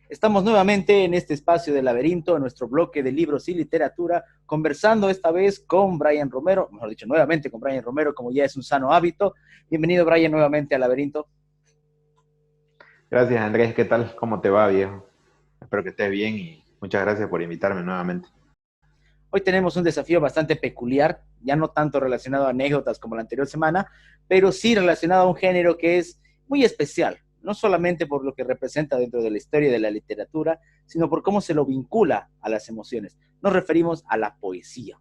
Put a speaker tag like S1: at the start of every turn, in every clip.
S1: Estamos nuevamente en este espacio del laberinto, en nuestro bloque de libros y literatura, conversando esta vez con Brian Romero, mejor dicho, nuevamente con Brian Romero, como ya es un sano hábito. Bienvenido, Brian, nuevamente al laberinto.
S2: Gracias, Andrés. ¿Qué tal? ¿Cómo te va, viejo? Espero que estés bien y muchas gracias por invitarme nuevamente.
S1: Hoy tenemos un desafío bastante peculiar, ya no tanto relacionado a anécdotas como la anterior semana, pero sí relacionado a un género que es muy especial, no solamente por lo que representa dentro de la historia de la literatura, sino por cómo se lo vincula a las emociones. Nos referimos a la poesía.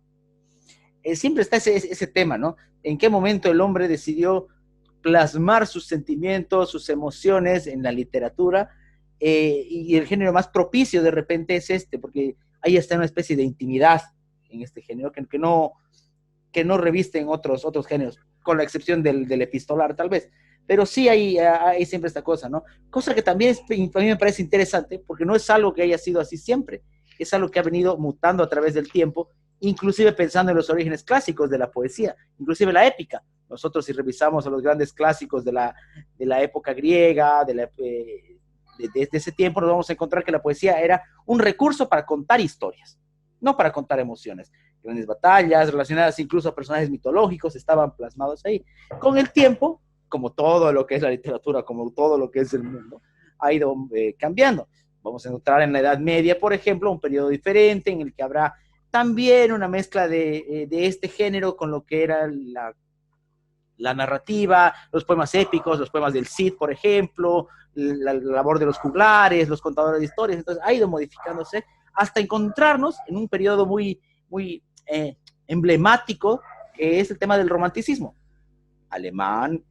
S1: Siempre está ese tema, ¿no? ¿En qué momento el hombre decidió plasmar sus sentimientos, sus emociones en la literatura? Y el género más propicio de repente es este, porque ahí está una especie de intimidad en este género que no revisten otros géneros, con la excepción del epistolar tal vez. Pero sí hay siempre esta cosa, ¿no? Cosa que también a mí me parece interesante, porque no es algo que haya sido así siempre, es algo que ha venido mutando a través del tiempo, inclusive pensando en los orígenes clásicos de la poesía, inclusive la épica. Nosotros si revisamos a los grandes clásicos de la época griega, de ese tiempo, nos vamos a encontrar que la poesía era un recurso para contar historias, no para contar emociones. Grandes batallas relacionadas incluso a personajes mitológicos estaban plasmados ahí. Con el tiempo, como todo lo que es la literatura, como todo lo que es el mundo, ha ido cambiando. Vamos a encontrar en la Edad Media, por ejemplo, un periodo diferente en el que habrá también una mezcla de este género con lo que era la narrativa, los poemas épicos, los poemas del Cid, por ejemplo, la labor de los juglares, los contadores de historias. Entonces ha ido modificándose hasta encontrarnos en un periodo muy emblemático, que es el tema del romanticismo alemán,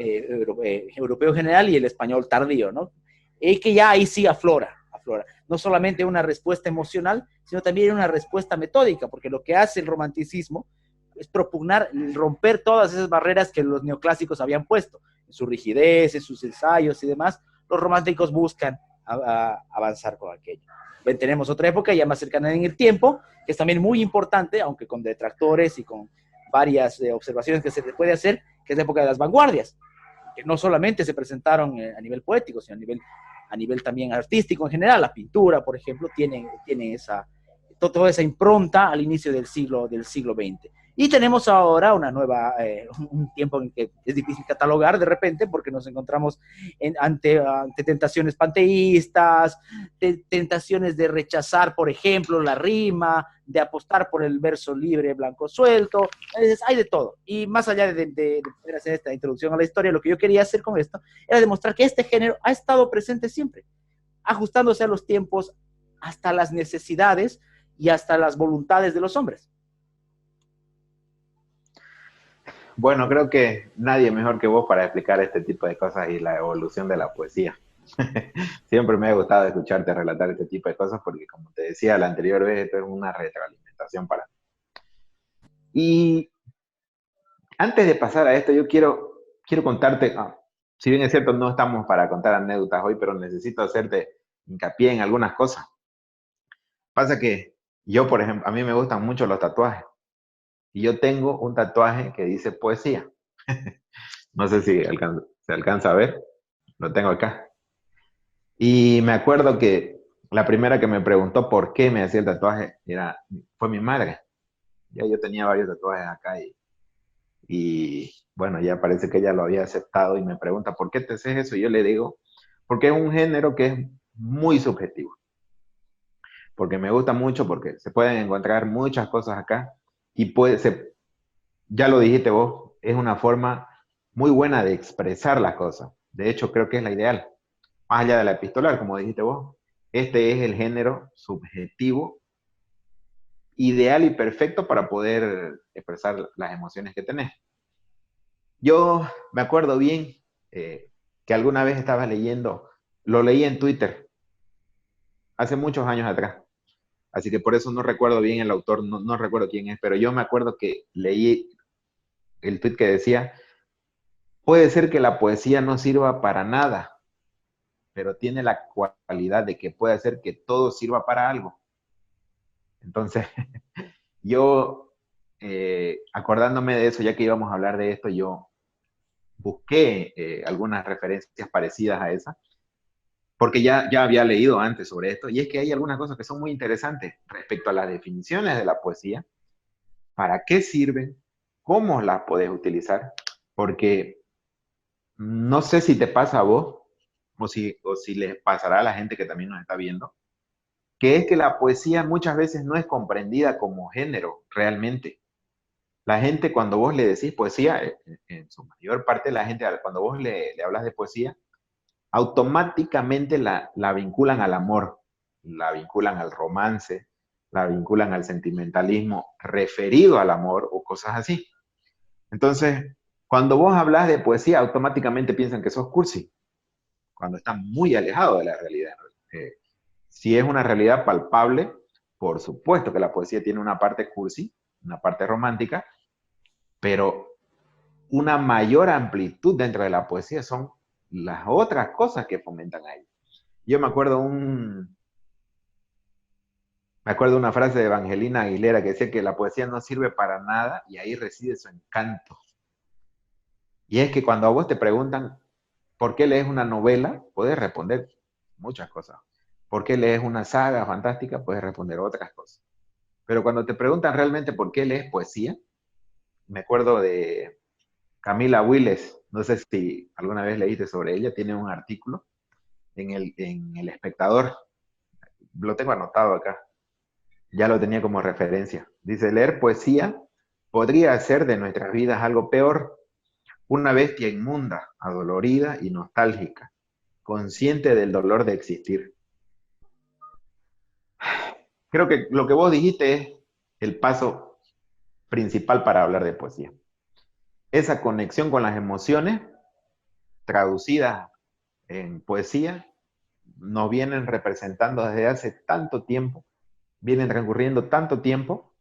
S1: europeo general y el español tardío, ¿no? Que ya ahí sí aflora. No solamente una respuesta emocional, sino también una respuesta metódica, porque lo que hace el romanticismo es propugnar, romper todas esas barreras que los neoclásicos habían puesto, en su rigidez, en sus ensayos y demás. Los románticos buscan avanzar con aquello. Tenemos otra época ya más cercana en el tiempo, que es también muy importante, aunque con detractores y con varias observaciones que se le puede hacer, que es la época de las vanguardias, que no solamente se presentaron a nivel poético, sino a nivel también artístico en general. La pintura, por ejemplo, tiene toda esa impronta al inicio del siglo XX. Y tenemos ahora un tiempo en que es difícil catalogar de repente, porque nos encontramos ante tentaciones panteístas, tentaciones de rechazar, por ejemplo, la rima, de apostar por el verso libre, blanco, suelto. Hay de todo. Y más allá de poder hacer esta introducción a la historia, lo que yo quería hacer con esto era demostrar que este género ha estado presente siempre, ajustándose a los tiempos, hasta las necesidades y hasta las voluntades de los hombres.
S2: Bueno, creo que nadie mejor que vos para explicar este tipo de cosas y la evolución de la poesía. Siempre me ha gustado escucharte relatar este tipo de cosas porque, como te decía la anterior vez, esto es una retroalimentación para mí. Y antes de pasar a esto, yo quiero contarte, si bien es cierto, no estamos para contar anécdotas hoy, pero necesito hacerte hincapié en algunas cosas. Pasa que yo, por ejemplo, a mí me gustan mucho los tatuajes. Y yo tengo un tatuaje que dice poesía. No sé si se alcanza a ver. Lo tengo acá. Y me acuerdo que la primera que me preguntó por qué me hacía el tatuaje fue mi madre. Ya yo tenía varios tatuajes acá y bueno, ya parece que ella lo había aceptado y me pregunta, ¿por qué te haces eso? Y yo le digo, porque es un género que es muy subjetivo. Porque me gusta mucho, porque se pueden encontrar muchas cosas acá y ya lo dijiste vos, es una forma muy buena de expresar las cosas. De hecho, creo que es la ideal. Más allá de la epistolar, como dijiste vos, este es el género subjetivo ideal y perfecto para poder expresar las emociones que tenés. Yo me acuerdo bien que alguna vez estaba leyendo, lo leí en Twitter, hace muchos años atrás, así que por eso no recuerdo bien el autor, no recuerdo quién es, pero yo me acuerdo que leí el tweet que decía, puede ser que la poesía no sirva para nada, pero tiene la cualidad de que puede hacer que todo sirva para algo. Entonces, yo, acordándome de eso, ya que íbamos a hablar de esto, yo busqué algunas referencias parecidas a esa, porque ya había leído antes sobre esto, y es que hay algunas cosas que son muy interesantes respecto a las definiciones de la poesía, para qué sirven, cómo las puedes utilizar, porque no sé si te pasa a vos o si les pasará a la gente que también nos está viendo, que es que la poesía muchas veces no es comprendida como género realmente. La gente cuando vos le decís poesía, en su mayor parte la gente cuando vos le hablas de poesía, automáticamente la vinculan al amor, la vinculan al romance, la vinculan al sentimentalismo referido al amor o cosas así. Entonces, cuando vos hablas de poesía, automáticamente piensan que sos cursi, cuando está muy alejado de la realidad. Eh, si es una realidad palpable, por supuesto que la poesía tiene una parte cursi, una parte romántica, pero una mayor amplitud dentro de la poesía son las otras cosas que fomentan ahí. Yo me acuerdo una frase de Evangelina Aguilera que decía que la poesía no sirve para nada y ahí reside su encanto. Y es que cuando a vos te preguntan por qué lees una novela, puedes responder muchas cosas. ¿Por qué lees una saga fantástica? Puedes responder otras cosas. Pero cuando te preguntan realmente por qué lees poesía, me acuerdo de Camila Willes, no sé si alguna vez leíste sobre ella, tiene un artículo en el Espectador, lo tengo anotado acá, ya lo tenía como referencia. Dice, leer poesía podría hacer de nuestras vidas algo peor, una bestia inmunda, adolorida y nostálgica, consciente del dolor de existir. Creo que lo que vos dijiste es el paso principal para hablar de poesía. Esa conexión con las emociones traducidas en poesía nos vienen representando desde hace tanto tiempo, vienen transcurriendo tanto tiempo,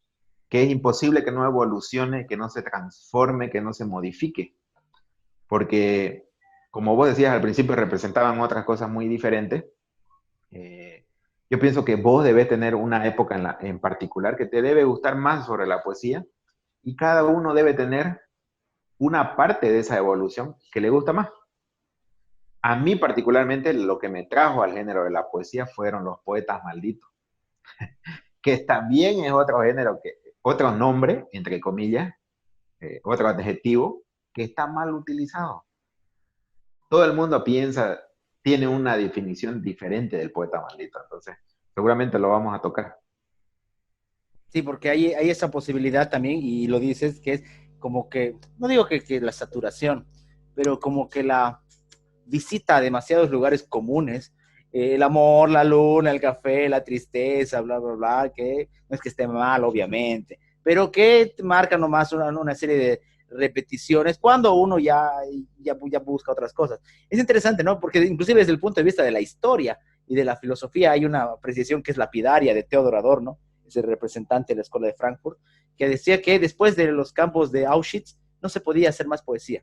S2: que es imposible que no evolucione, que no se transforme, que no se modifique. Porque, como vos decías al principio, representaban otras cosas muy diferentes. Yo pienso que vos debes tener una época en particular que te debe gustar más sobre la poesía y cada uno debe tener una parte de esa evolución que le gusta más. A mí particularmente lo que me trajo al género de la poesía fueron los poetas malditos, que también es otro género, otro nombre, entre comillas, otro adjetivo, que está mal utilizado. Todo el mundo piensa, tiene una definición diferente del poeta maldito, entonces seguramente lo vamos a tocar.
S1: Sí, porque hay esa posibilidad también, y lo dices, que es como que, no digo que la saturación, pero como que la visita a demasiados lugares comunes, el amor, la luna, el café, la tristeza, bla, bla, bla, que no es que esté mal, obviamente, pero que marca nomás una serie de repeticiones cuando uno ya busca otras cosas. Es interesante, ¿no? Porque inclusive desde el punto de vista de la historia y de la filosofía hay una apreciación que es lapidaria de Theodor Adorno, es el representante de la Escuela de Frankfurt, que decía que después de los campos de Auschwitz no se podía hacer más poesía.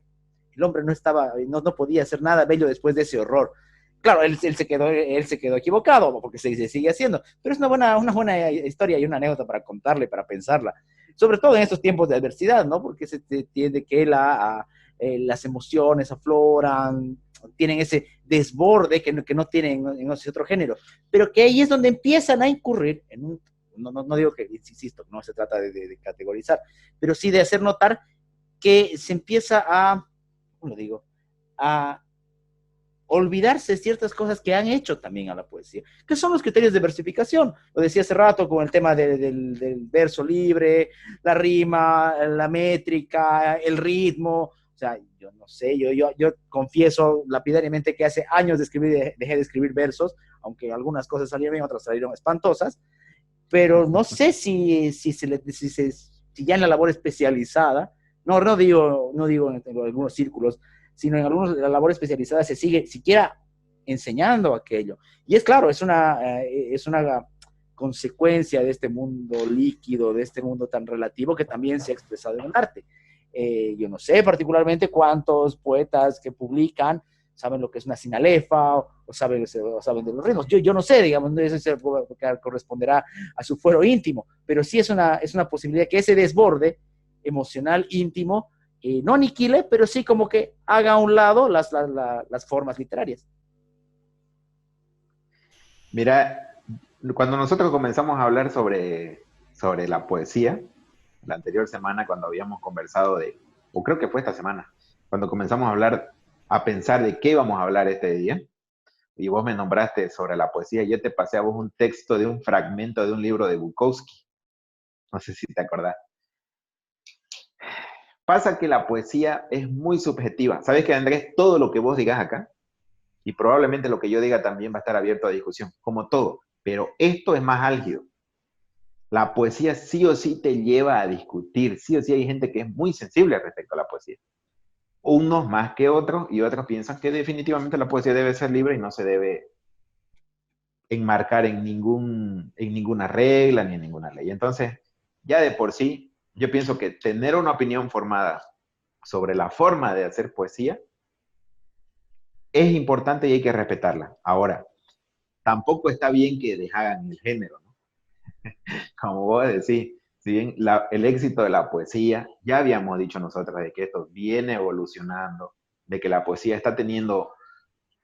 S1: El hombre no podía hacer nada bello después de ese horror. Claro, él se quedó equivocado, porque se sigue haciendo, pero es una buena historia y una anécdota para contarle, para pensarla, sobre todo en estos tiempos de adversidad, ¿no? Porque se entiende que las emociones afloran, tienen ese desborde que no tienen en ese otro género, pero que ahí es donde empiezan a incurrir en un, no digo que, insisto, no se trata de categorizar, pero sí de hacer notar que se empieza a, ¿cómo lo digo? A olvidarse ciertas cosas que han hecho también a la poesía, que son los criterios de versificación. Lo decía hace rato con el tema del verso libre, la rima, la métrica, el ritmo. O sea, yo no sé, yo confieso lapidariamente que hace años dejé de escribir versos, aunque algunas cosas salieron bien, otras salieron espantosas, pero no sé si ya en la labor especializada, no digo en algunos círculos, sino en algunos de la labor especializada se sigue siquiera enseñando aquello. Y es claro, es una consecuencia de este mundo líquido, de este mundo tan relativo que también se ha expresado en el arte. Yo no sé particularmente cuántos poetas que publican saben lo que es una sinalefa o saben de los ritmos. Yo no sé, digamos, no, eso corresponderá a su fuero íntimo, pero sí es una posibilidad que ese desborde emocional íntimo no aniquile, pero sí como que haga a un lado las formas literarias.
S2: Mira, cuando nosotros comenzamos a hablar sobre la poesía, la anterior semana cuando habíamos conversado o creo que fue esta semana, cuando comenzamos a hablar, a pensar de qué íbamos a hablar este día, y vos me nombraste sobre la poesía, yo te pasé a vos un texto de un fragmento de un libro de Bukowski, no sé si te acordás. Pasa que la poesía es muy subjetiva. ¿Sabes que, Andrés? Todo lo que vos digas acá, y probablemente lo que yo diga también va a estar abierto a discusión, como todo, pero esto es más álgido. La poesía sí o sí te lleva a discutir, sí o sí hay gente que es muy sensible respecto a la poesía. Unos más que otros y otros piensan que definitivamente la poesía debe ser libre y no se debe enmarcar en ninguna regla ni en ninguna ley. Entonces, ya de por sí, yo pienso que tener una opinión formada sobre la forma de hacer poesía es importante y hay que respetarla. Ahora, tampoco está bien que deshagan el género, ¿no? Como vos decís, si bien el éxito de la poesía, ya habíamos dicho nosotros de que esto viene evolucionando, de que la poesía está teniendo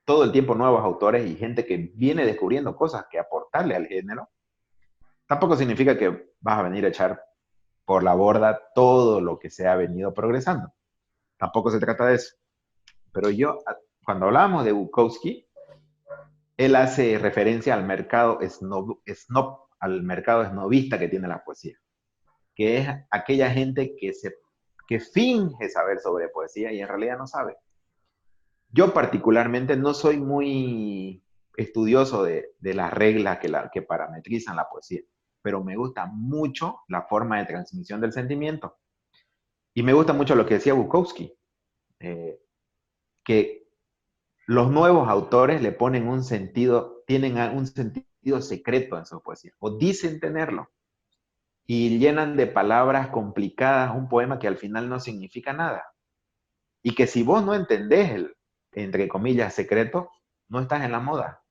S2: todo el tiempo nuevos autores y gente que viene descubriendo cosas que aportarle al género, tampoco significa que vas a venir a echar por la borda todo lo que se ha venido progresando. Tampoco se trata de eso. Pero cuando hablábamos de Bukowski, él hace referencia al mercado al mercado esnovista que tiene la poesía, que es aquella gente que finge saber sobre poesía y en realidad no sabe. Yo particularmente no soy muy estudioso de las reglas que parametrizan la poesía, pero me gusta mucho la forma de transmisión del sentimiento. Y me gusta mucho lo que decía Bukowski, eh, que los nuevos autores le ponen un sentido, tienen un sentido secreto en su poesía, o dicen tenerlo, y llenan de palabras complicadas un poema que al final no significa nada. Y que si vos no entendés el, entre comillas, secreto, no estás en la moda.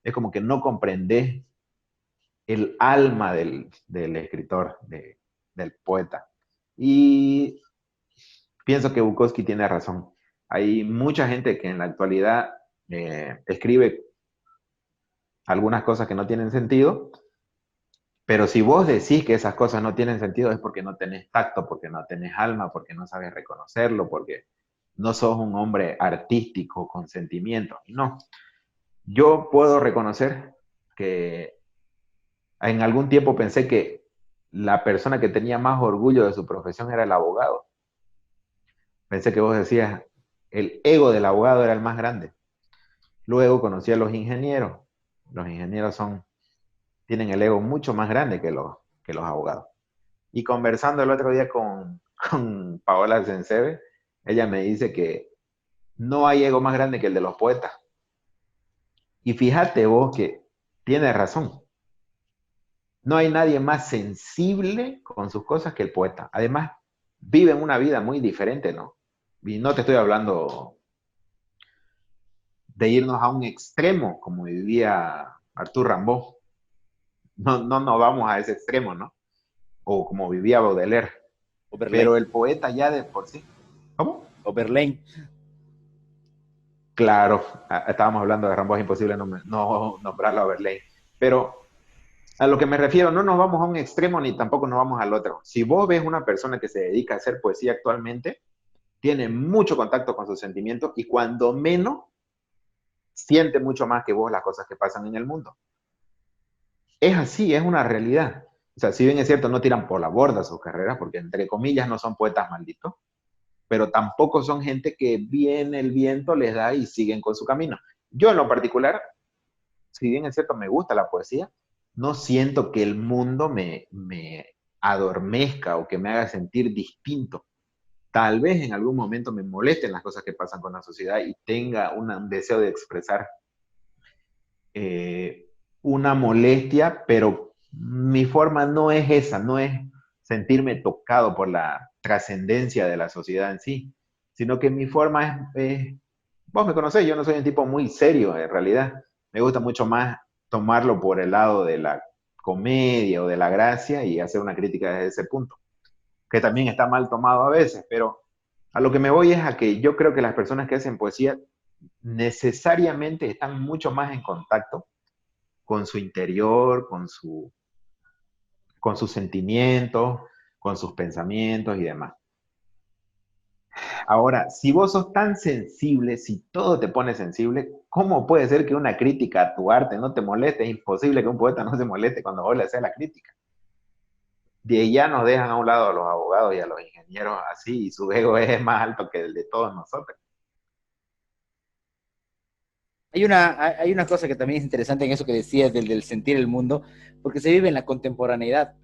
S2: Es como que no comprendés el alma del escritor, del poeta. Y pienso que Bukowski tiene razón. Hay mucha gente que en la actualidad escribe algunas cosas que no tienen sentido, pero si vos decís que esas cosas no tienen sentido es porque no tenés tacto, porque no tenés alma, porque no sabes reconocerlo, porque no sos un hombre artístico con sentimientos. No, yo puedo reconocer que en algún tiempo pensé que la persona que tenía más orgullo de su profesión era el abogado. Pensé que vos decías, el ego del abogado era el más grande. Luego conocí a los ingenieros. Los ingenieros tienen el ego mucho más grande que los abogados. Y conversando el otro día con Paola Sensebe, ella me dice que no hay ego más grande que el de los poetas. Y fíjate vos que tiene razón. No hay nadie más sensible con sus cosas que el poeta. Además, viven una vida muy diferente, ¿no? Y no te estoy hablando de irnos a un extremo como vivía Arthur Rimbaud. No vamos a ese extremo, ¿no? O como vivía Baudelaire.
S1: Oberlin.
S2: Pero el poeta ya de por sí. ¿Cómo?
S1: Oberlin.
S2: Claro, estábamos hablando de Rimbaud, es imposible no nombrarlo a Verlaine. Pero a lo que me refiero, no nos vamos a un extremo ni tampoco nos vamos al otro. Si vos ves una persona que se dedica a hacer poesía actualmente, tiene mucho contacto con sus sentimientos y cuando menos siente mucho más que vos las cosas que pasan en el mundo. Es así, es una realidad. O sea, si bien es cierto, no tiran por la borda sus carreras, porque entre comillas no son poetas malditos, pero tampoco son gente que viene el viento, les da y siguen con su camino. Yo en lo particular, si bien es cierto, me gusta la poesía, no siento que el mundo me adormezca o que me haga sentir distinto. Tal vez en algún momento me molesten las cosas que pasan con la sociedad y tenga un deseo de expresar eh, una molestia, pero mi forma no es esa, no es sentirme tocado por la trascendencia de la sociedad en sí, sino que mi forma es vos me conocés, yo no soy un tipo muy serio en realidad. Me gusta mucho más tomarlo por el lado de la comedia o de la gracia y hacer una crítica desde ese punto, que también está mal tomado a veces, pero a lo que me voy es a que yo creo que las personas que hacen poesía necesariamente están mucho más en contacto con su interior, con sus sentimientos, con sus pensamientos y demás. Ahora, si vos sos tan sensible, si todo te pone sensible, ¿cómo puede ser que una crítica a tu arte no te moleste? Es imposible que un poeta no se moleste cuando vos le haces la crítica. De ahí ya nos dejan a un lado a los abogados y a los ingenieros así, y su ego es más alto que el de todos nosotros.
S1: Hay una cosa que también es interesante en eso que decías del sentir el mundo, porque se vive en la contemporaneidad.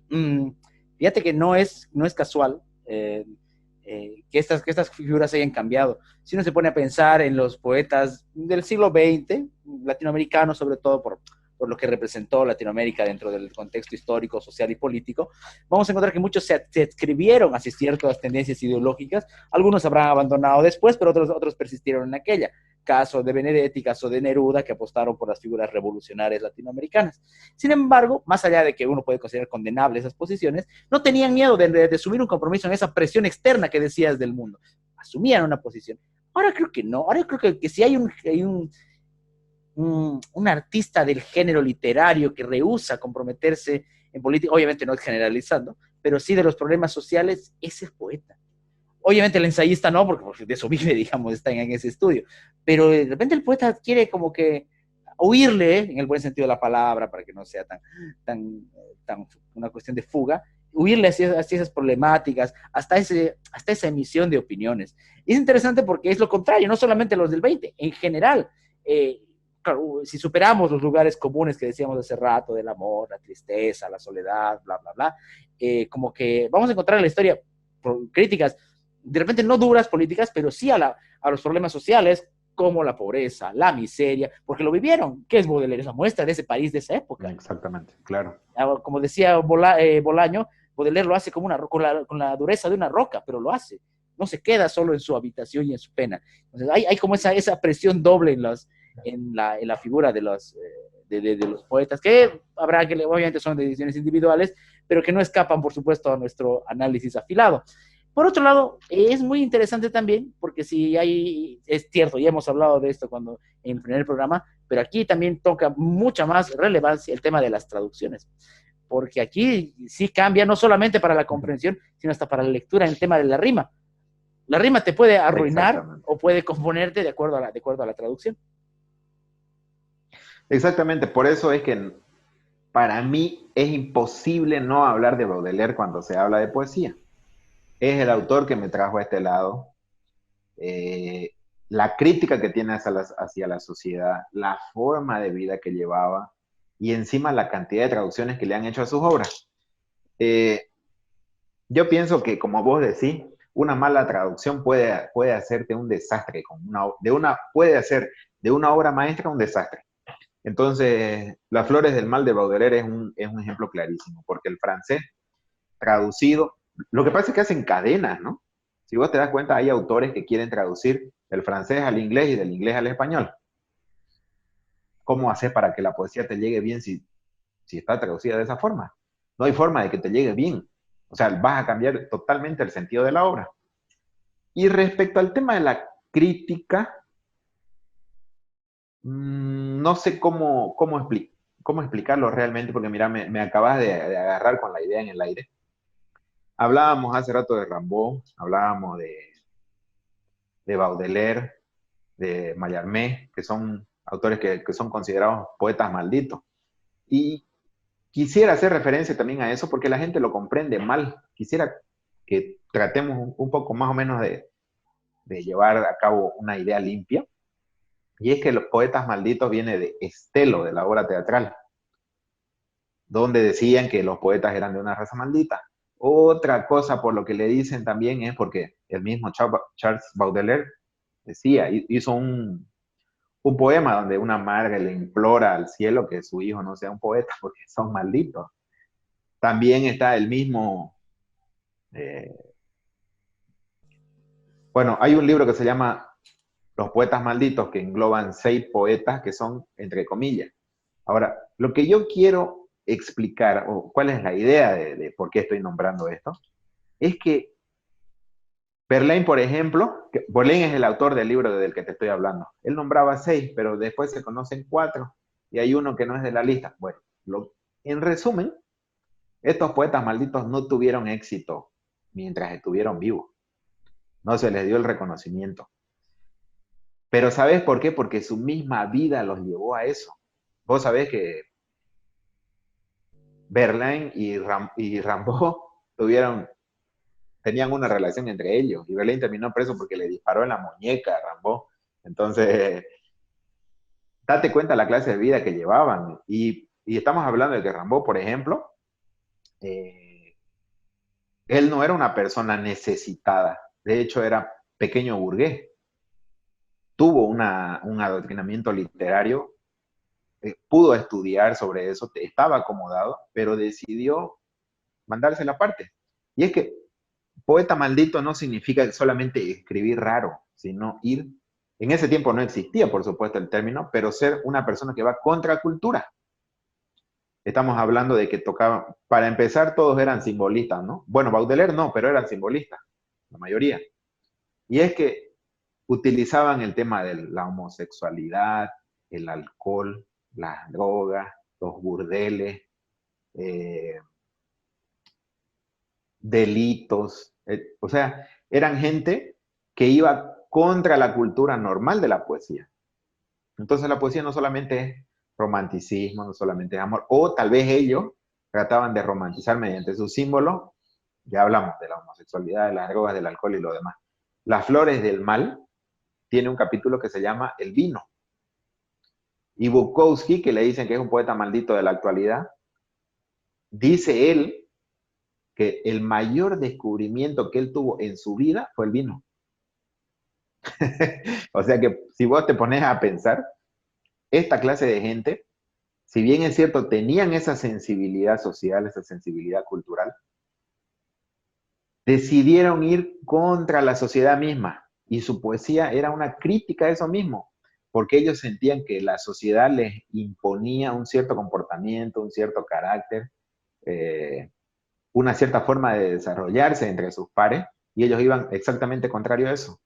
S1: Fíjate que no es casual que estas figuras hayan cambiado. Si uno se pone a pensar en los poetas del siglo XX, latinoamericanos sobre todo por lo que representó Latinoamérica dentro del contexto histórico, social y político, vamos a encontrar que muchos se adscribieron hacia ciertas tendencias ideológicas, algunos habrán abandonado después, pero otros persistieron en aquella. Caso de Benedetti, caso de Neruda, que apostaron por las figuras revolucionarias latinoamericanas. Sin embargo, más allá de que uno puede considerar condenables esas posiciones, no tenían miedo de asumir un compromiso en esa presión externa que decías del mundo. Asumían una posición. Ahora creo que no. Ahora creo que si un artista del género literario que rehúsa comprometerse en política, obviamente no es generalizando, pero sí de los problemas sociales, ese es poeta. Obviamente el ensayista no, porque de eso vive, digamos, está en ese estudio. Pero de repente el poeta quiere como que huirle, en el buen sentido de la palabra, para que no sea tan una cuestión de fuga, huirle hacia esas problemáticas, hasta esa emisión de opiniones. Y es interesante porque es lo contrario, no solamente los del 20, en general. Claro, si superamos los lugares comunes que decíamos hace rato, del amor, la tristeza, la soledad, bla, bla, bla, como que vamos a encontrar en la historia críticas de repente no duras políticas, pero sí a los problemas sociales como la pobreza, la miseria, porque lo vivieron. ¿Qué es Baudelaire? Es la muestra de ese país de esa época.
S2: Exactamente, claro.
S1: Como decía Bolaño, Baudelaire lo hace como con la dureza de una roca, pero lo hace. No se queda solo en su habitación y en su pena. Entonces, hay como esa presión doble en la figura de los poetas, que habrá que, obviamente son decisiones individuales, pero que no escapan, por supuesto, a nuestro análisis afilado. Por otro lado, es muy interesante también, porque si hay, es cierto, ya hemos hablado de esto cuando en el primer programa, pero aquí también toca mucha más relevancia el tema de las traducciones, porque aquí sí cambia no solamente para la comprensión, sino hasta para la lectura en el tema de la rima. La rima te puede arruinar
S2: Exactamente.
S1: o puede componerte de acuerdo a la traducción.
S2: Exactamente, por eso es que para mí es imposible no hablar de Baudelaire cuando se habla de poesía. Es el autor que me trajo a este lado, eh, la crítica que tiene hacia la sociedad, la forma de vida que llevaba y encima la cantidad de traducciones que le han hecho a sus obras. Eh, yo pienso que, como vos decís, una mala traducción puede hacerte un desastre, puede hacer de una obra maestra un desastre. Entonces, Las Flores del Mal de Baudelaire es un ejemplo clarísimo, porque el francés traducido, lo que pasa es que hacen cadenas, ¿no? Si vos te das cuenta, hay autores que quieren traducir del francés al inglés y del inglés al español. ¿Cómo haces para que la poesía te llegue bien si está traducida de esa forma? No hay forma de que te llegue bien. O sea, vas a cambiar totalmente el sentido de la obra. Y respecto al tema de la crítica, no sé cómo explicarlo realmente, porque mira, me acabas de agarrar con la idea en el aire. Hablábamos hace rato de Rimbaud, hablábamos de Baudelaire, de Mallarmé, que son autores que son considerados poetas malditos. Y quisiera hacer referencia también a eso porque la gente lo comprende mal. Quisiera que tratemos un poco más o menos de llevar a cabo una idea limpia. Y es que los poetas malditos viene de Estelo, de la obra teatral, donde decían que los poetas eran de una raza maldita. Otra cosa por lo que le dicen también es porque el mismo Charles Baudelaire decía, hizo un poema donde una madre le implora al cielo que su hijo no sea un poeta porque son malditos. También está el mismo, eh, bueno, hay un libro que se llama los poetas malditos, que engloban 6 poetas que son entre comillas. Ahora, lo que yo quiero explicar, o cuál es la idea de por qué estoy nombrando esto, es que Verlaine, por ejemplo, Verlaine es el autor del libro del que te estoy hablando. Él nombraba 6, pero después se conocen 4 y hay uno que no es de la lista. Bueno, en resumen, estos poetas malditos no tuvieron éxito mientras estuvieron vivos. No se les dio el reconocimiento. Pero ¿sabes por qué? Porque su misma vida los llevó a eso. Vos sabés que Verlaine y Rimbaud tenían una relación entre ellos, y Verlaine terminó preso porque le disparó en la muñeca a Rimbaud. Entonces, date cuenta la clase de vida que llevaban. Y estamos hablando de que Rimbaud, por ejemplo, él no era una persona necesitada, de hecho era pequeño burgués. Tuvo un adoctrinamiento literario, pudo estudiar sobre eso, estaba acomodado, pero decidió mandarse la parte. Y es que poeta maldito no significa solamente escribir raro, sino ir, en ese tiempo no existía, por supuesto, el término, pero ser una persona que va contra cultura. Estamos hablando de que tocaban, para empezar, todos eran simbolistas, ¿no? Bueno, Baudelaire no, pero eran simbolistas, la mayoría. Y es que utilizaban el tema de la homosexualidad, el alcohol, las drogas, los burdeles, delitos, o sea, eran gente que iba contra la cultura normal de la poesía. Entonces la poesía no solamente es romanticismo, no solamente es amor, o tal vez ellos trataban de romantizar mediante su símbolo, ya hablamos de la homosexualidad, de las drogas, del alcohol y lo demás. Las flores del mal tiene un capítulo que se llama El vino. Y Bukowski, que le dicen que es un poeta maldito de la actualidad, dice él que el mayor descubrimiento que él tuvo en su vida fue el vino. O sea que si vos te pones a pensar, esta clase de gente, si bien es cierto, tenían esa sensibilidad social, esa sensibilidad cultural, decidieron ir contra la sociedad misma. Y su poesía era una crítica a eso mismo, porque ellos sentían que la sociedad les imponía un cierto comportamiento, un cierto carácter, una cierta forma de desarrollarse entre sus pares, y ellos iban exactamente contrario a eso.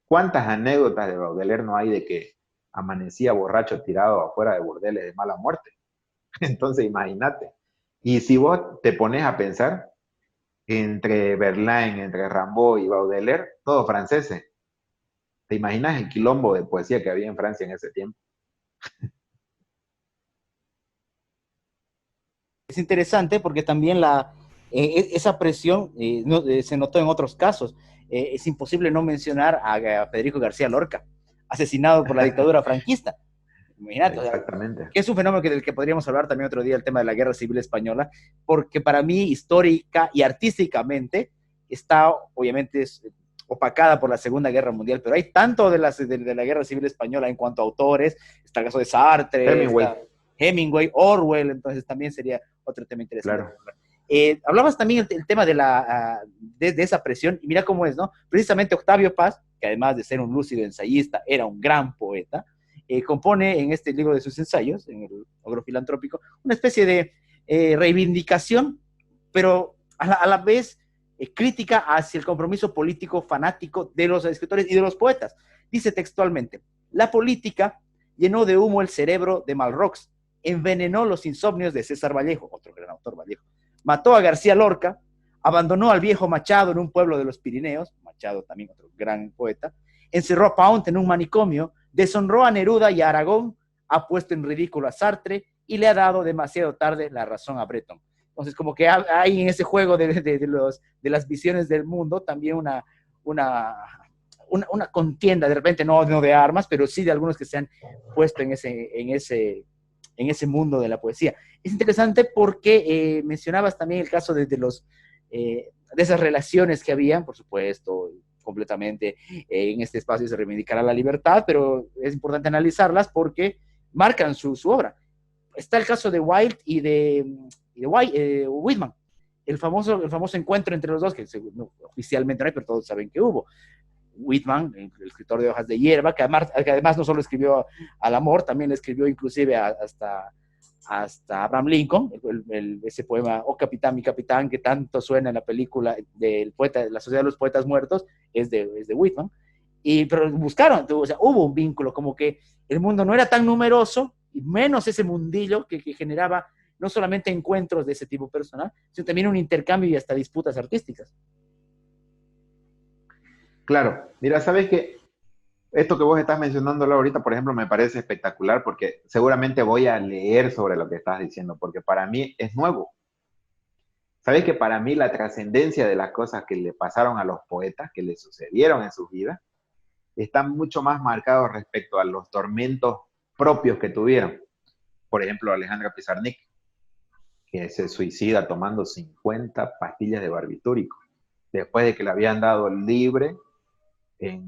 S2: ¿Cuántas anécdotas de Baudelaire no hay de que amanecía borracho tirado afuera de burdeles de mala muerte? Entonces, imagínate. Y si vos te pones a pensar, entre Verlaine, entre Rimbaud y Baudelaire, todos franceses. ¿Te imaginas el quilombo de poesía que había en Francia en ese tiempo?
S1: Es interesante porque también esa presión se notó en otros casos. Es imposible no mencionar a Federico García Lorca, asesinado por la dictadura franquista. Imagínate, o sea,
S2: Exactamente.
S1: que es un fenómeno del que podríamos hablar también otro día, el tema de la Guerra Civil Española, porque para mí, histórica y artísticamente, está obviamente opacada por la Segunda Guerra Mundial, pero hay tanto de la Guerra Civil Española en cuanto a autores, está el caso de Sartre,
S2: Hemingway.
S1: está Hemingway, Orwell, entonces también sería otro tema interesante.
S2: Claro.
S1: Hablabas también el tema de esa presión, y mira cómo es, ¿no? Precisamente Octavio Paz, que además de ser un lúcido ensayista, era un gran poeta, compone en este libro de sus ensayos, en el Ogro Filantrópico, una especie de reivindicación, pero a la vez crítica hacia el compromiso político fanático de los escritores y de los poetas. Dice textualmente: la política llenó de humo el cerebro de Malrox, envenenó los insomnios de César Vallejo, otro gran autor Vallejo, mató a García Lorca, abandonó al viejo Machado en un pueblo de los Pirineos, Machado también otro gran poeta, encerró a Paunt en un manicomio, deshonró a Neruda y a Aragón, ha puesto en ridículo a Sartre y le ha dado demasiado tarde la razón a Breton. Entonces, como que hay en ese juego de las visiones del mundo también una contienda, de repente no de armas, pero sí de algunos que se han puesto en ese mundo de la poesía. Es interesante porque mencionabas también el caso de esas relaciones que había, por supuesto, completamente en este espacio se reivindicará la libertad, pero es importante analizarlas porque marcan su obra. Está el caso de Wilde y de Whitman, el famoso encuentro entre los dos, que oficialmente no hay, pero todos saben que hubo. Whitman, el escritor de Hojas de Hierba, que además no solo escribió al amor, también escribió inclusive hasta Abraham Lincoln, ese poema, Oh Capitán, mi Capitán, que tanto suena en la película del poeta, de la Sociedad de los Poetas Muertos, es de Whitman. Pero buscaron, o sea, hubo un vínculo, como que el mundo no era tan numeroso, y menos ese mundillo que generaba no solamente encuentros de ese tipo personal, sino también un intercambio y hasta disputas artísticas.
S2: Claro, mira, sabes que esto que vos estás mencionándolo ahorita, por ejemplo, me parece espectacular porque seguramente voy a leer sobre lo que estás diciendo, porque para mí es nuevo. Sabes que para mí la trascendencia de las cosas que le pasaron a los poetas, que le sucedieron en sus vidas, están mucho más marcados respecto a los tormentos propios que tuvieron. Por ejemplo, Alejandra Pizarnik, que se suicida tomando 50 pastillas de barbitúrico, después de que le habían dado libre en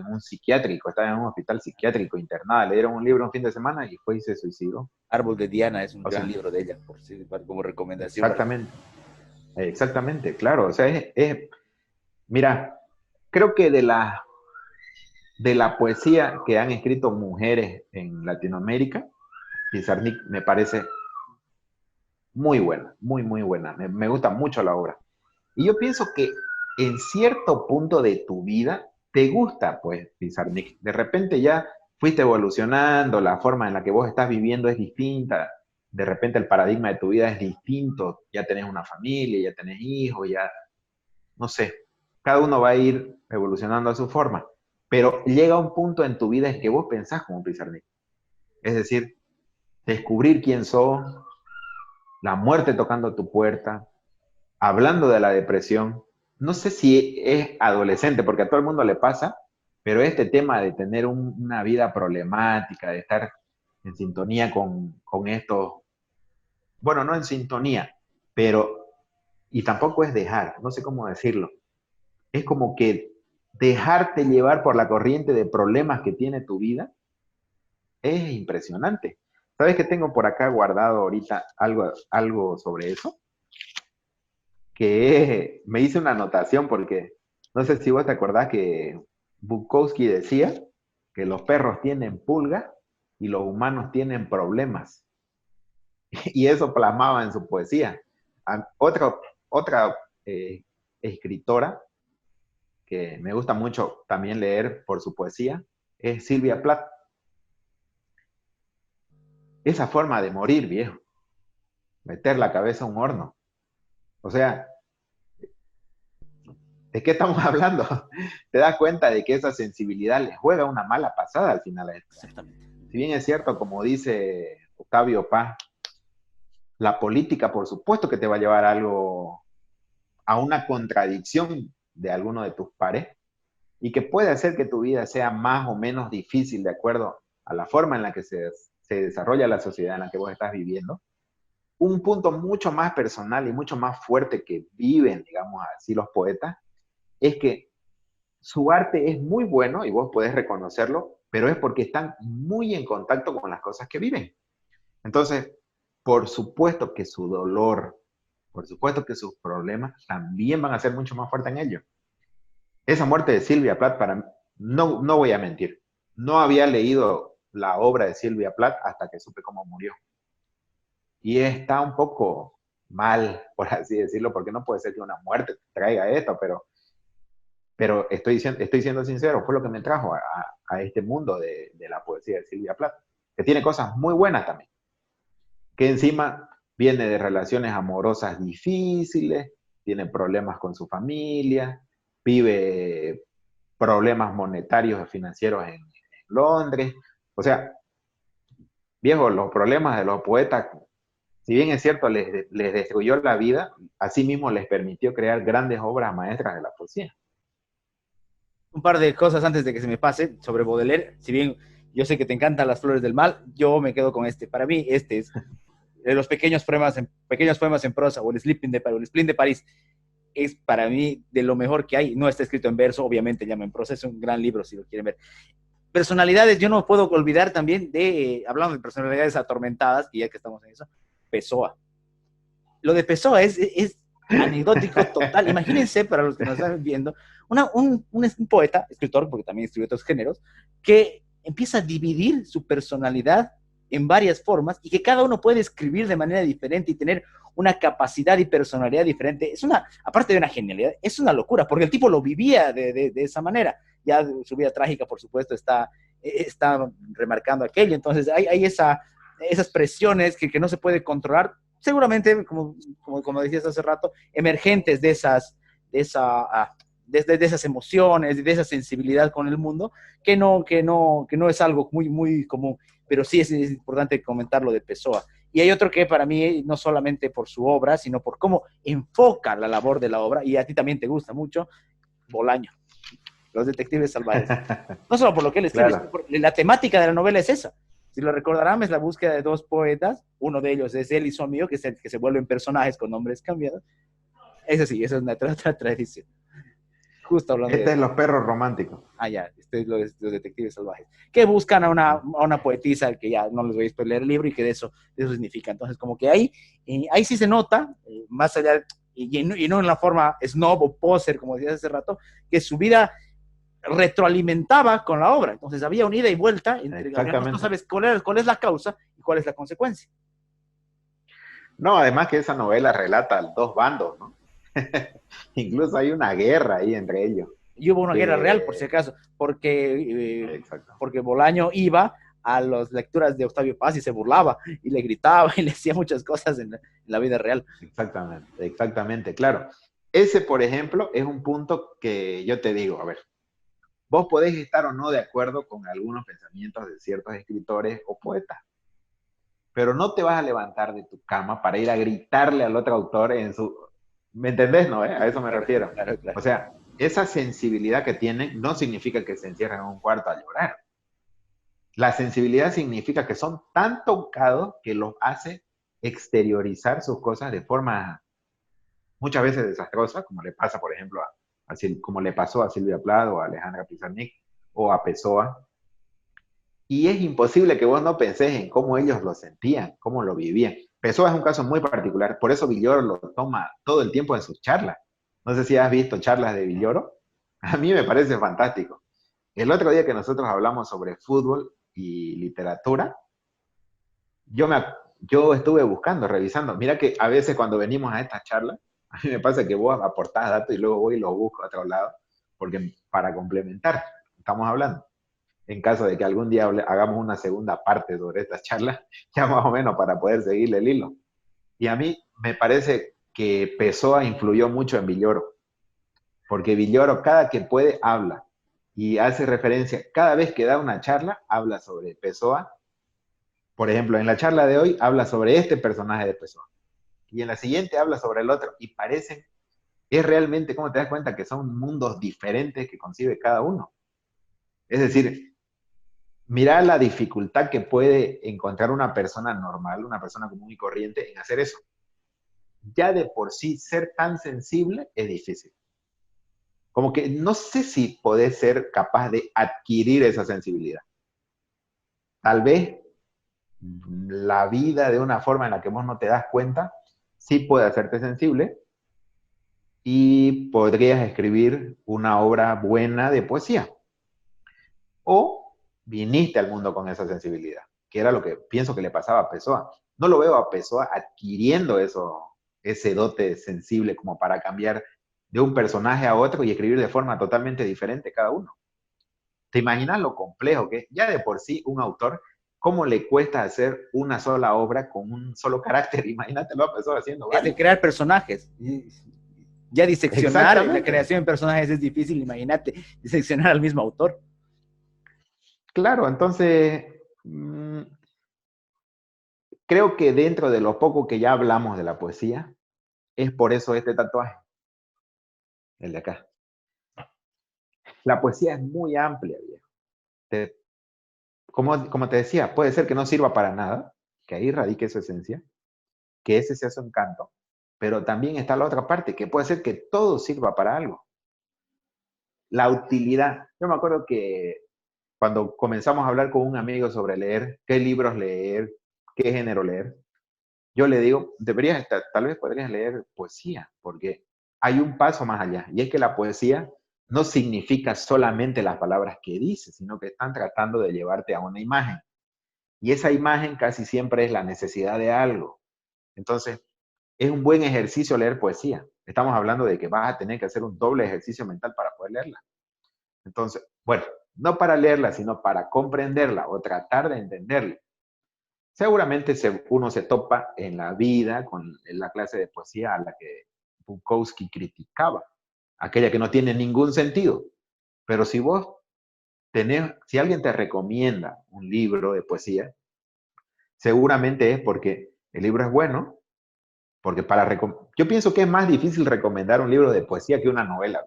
S2: un psiquiátrico, estaba en un hospital psiquiátrico internada, le dieron un libro un fin de semana y fue y se suicidó.
S1: Árbol de Diana es un gran libro de ella, como recomendación.
S2: Exactamente, exactamente, claro. O sea, mira, creo que de la poesía que han escrito mujeres en Latinoamérica, Pizarnik me parece muy buena, muy buena. Me gusta mucho la obra. Y yo pienso que en cierto punto de tu vida te gusta, pues, Pizarnik. De repente ya fuiste evolucionando, la forma en la que vos estás viviendo es distinta, de repente el paradigma de tu vida es distinto, ya tenés una familia, ya tenés hijos, ya, no sé, cada uno va a ir evolucionando a su forma, pero llega un punto en tu vida en que vos pensás como Pizarnik. Es decir, descubrir quién sos, la muerte tocando tu puerta, hablando de la depresión. No sé si es adolescente, porque a todo el mundo le pasa, pero este tema de tener una vida problemática, de estar en sintonía con esto, bueno, no en sintonía, pero, y tampoco es dejar, no sé cómo decirlo, es como que dejarte llevar por la corriente de problemas que tiene tu vida es impresionante. ¿Sabes que tengo por acá guardado ahorita algo sobre eso? Me hice una anotación porque no sé si vos te acordás que Bukowski decía que los perros tienen pulga y los humanos tienen problemas. Y eso plasmaba en su poesía. Otra escritora que me gusta mucho también leer por su poesía es Silvia Plath. Esa forma de morir, viejo, meter la cabeza a un horno. O sea, ¿de qué estamos hablando? Te das cuenta de que esa sensibilidad le juega una mala pasada al final a esto.
S1: Exactamente.
S2: Si bien es cierto, como dice Octavio Paz, la política por supuesto que te va a llevar a una contradicción de alguno de tus pares y que puede hacer que tu vida sea más o menos difícil de acuerdo a la forma en la que se desarrolla la sociedad en la que vos estás viviendo. Un punto mucho más personal y mucho más fuerte que viven, digamos así, los poetas, es que su arte es muy bueno y vos podés reconocerlo, pero es porque están muy en contacto con las cosas que viven. Entonces, por supuesto que su dolor, por supuesto que sus problemas también van a ser mucho más fuertes en ellos. Esa muerte de Silvia Plath, no voy a mentir, no había leído la obra de Silvia Plath hasta que supe cómo murió. Y está un poco mal, por así decirlo, porque no puede ser que una muerte traiga esto, pero estoy siendo sincero, fue lo que me trajo a este mundo de la poesía de Silvia Plath, que tiene cosas muy buenas también, que encima viene de relaciones amorosas difíciles, tiene problemas con su familia, vive problemas monetarios y financieros en Londres. O sea, viejo, los problemas de los poetas, si bien es cierto, les destruyó la vida, asimismo les permitió crear grandes obras maestras de la poesía.
S1: Un par de cosas antes de que se me pase sobre Baudelaire. Si bien yo sé que te encantan las flores del mal, yo me quedo con este. Para mí, este es de los pequeños poemas en prosa, o el Spleen de París, es para mí de lo mejor que hay. No está escrito en verso, obviamente, llama en prosa, es un gran libro si lo quieren ver. Personalidades, yo no puedo olvidar también hablando de personalidades atormentadas, y ya que estamos en eso, Pessoa. Lo de Pessoa es anecdótico total. Imagínense, para los que nos están viendo, un poeta, escritor, porque también escribe otros géneros, que empieza a dividir su personalidad en varias formas y que cada uno puede escribir de manera diferente y tener una capacidad y personalidad diferente. Es una, aparte de una genialidad, es una locura, porque el tipo lo vivía de esa manera. Ya su vida trágica, por supuesto, está remarcando aquello. Entonces hay esas presiones que no se puede controlar, seguramente, como decías hace rato, emergentes de esas emociones, de esa sensibilidad con el mundo, que no es algo muy, muy común, pero sí es importante comentar lo de Pessoa. Y hay otro que para mí, no solamente por su obra, sino por cómo enfoca la labor de la obra, y a ti también te gusta mucho, Bolaño, Los Detectives Salvajes. No solo por lo que él escribe, sino
S2: Claro,
S1: por la temática de la novela es esa. Si lo recordarán, es la búsqueda de dos poetas, uno de ellos es él y su amigo, que es el que se vuelven personajes con nombres cambiados. Esa sí, esa es una otra tradición. Justo hablando de
S2: este es
S1: eso.
S2: los perros románticos.
S1: Ah, ya, este es los detectives salvajes. Que buscan a una poetisa que ya no les voy a spoiler el libro y que de eso significa. Entonces, como que ahí sí se nota, más allá, y no en la forma snob o poser, como decías hace rato, que su vida retroalimentaba con la obra. Entonces, había una ida y vuelta entre, digamos, no
S2: Exactamente.
S1: sabes cuál es la causa y cuál es la consecuencia.
S2: No, además que esa novela relata dos bandos, ¿no? Incluso hay una guerra ahí entre ellos.
S1: Y hubo una guerra real, por si
S2: Que...
S1: acaso, porque,
S2: Exacto.
S1: porque Bolaño iba a las lecturas de Octavio Paz y se burlaba y le gritaba y le hacía muchas cosas en la vida real.
S2: Exactamente, exactamente, claro. Ese, por ejemplo, es un punto que yo te digo, a ver, vos podés estar o no de acuerdo con algunos pensamientos de ciertos escritores o poetas, pero no te vas a levantar de tu cama para ir a gritarle al otro autor en su... ¿Me entendés, no? A eso me
S1: Claro,
S2: refiero.
S1: claro,
S2: O
S1: claro.
S2: sea, esa sensibilidad que tienen no significa que se encierren en un cuarto a llorar. La sensibilidad significa que son tan tocados que los hace exteriorizar sus cosas de forma muchas veces desastrosa, como le pasa, por ejemplo, como le pasó a Silvia Plath o a Alejandra Pizarnik o a Pessoa. Y es imposible que vos no pensés en cómo ellos lo sentían, cómo lo vivían. Pessoa es un caso muy particular, por eso Villoro lo toma todo el tiempo en sus charlas. No sé si has visto charlas de Villoro. A mí me parece fantástico. El otro día que nosotros hablamos sobre fútbol y literatura, yo, me, yo estuve buscando, revisando. Mira que a veces cuando venimos a estas charlas, a mí me pasa que vos aportás datos y luego voy y los busco a otro lado, porque para complementar, estamos hablando. En caso de que algún día hagamos una segunda parte sobre estas charlas, ya más o menos para poder seguirle el hilo. Y a mí me parece que Pessoa influyó mucho en Villoro, porque Villoro cada que puede habla y hace referencia, cada vez que da una charla, habla sobre Pessoa. Por ejemplo, en la charla de hoy habla sobre este personaje de Pessoa y en la siguiente habla sobre el otro y parecen, es realmente, ¿cómo te das cuenta que son mundos diferentes que concibe cada uno? Es decir, mira la dificultad que puede encontrar una persona normal, una persona común y corriente en hacer eso. Ya de por sí ser tan sensible es difícil. Como que no sé si podés ser capaz de adquirir esa sensibilidad. Tal vez la vida de una forma en la que vos no te das cuenta sí puede hacerte sensible, y podrías escribir una obra buena de poesía. O viniste al mundo con esa sensibilidad, que era lo que pienso que le pasaba a Pessoa. No lo veo a Pessoa adquiriendo ese dote sensible como para cambiar de un personaje a otro y escribir de forma totalmente diferente cada uno. ¿Te imaginas lo complejo que es? Ya de por sí un autor, cómo le cuesta hacer una sola obra con un solo carácter? Imagínatelo a Pessoa haciendo
S1: Es de
S2: varios.
S1: crear personajes. Ya diseccionar la
S2: Exactamente.
S1: creación de personajes es difícil, imagínate, diseccionar al mismo autor.
S2: Claro, entonces creo que dentro de lo poco que ya hablamos de la poesía, es por eso este tatuaje, el de acá. La poesía es muy amplia, viejo. Te- como te decía, puede ser que no sirva para nada, que ahí radique su esencia, que ese sea su encanto, pero también está la otra parte, que puede ser que todo sirva para algo. La utilidad. Yo me acuerdo que cuando comenzamos a hablar con un amigo sobre leer, qué libros leer, qué género leer, yo le digo, tal vez podrías leer poesía, porque hay un paso más allá, y es que la poesía no significa solamente las palabras que dice, sino que están tratando de llevarte a una imagen. Y esa imagen casi siempre es la necesidad de algo. Entonces, es un buen ejercicio leer poesía. Estamos hablando de que vas a tener que hacer un doble ejercicio mental para poder leerla. Entonces, bueno, no para leerla, sino para comprenderla o tratar de entenderla. Seguramente uno se topa en la vida con la clase de poesía a la que Bukowski criticaba, aquella que no tiene ningún sentido. Pero si alguien te recomienda un libro de poesía, seguramente es porque el libro es bueno, porque yo pienso que es más difícil recomendar un libro de poesía que una novela.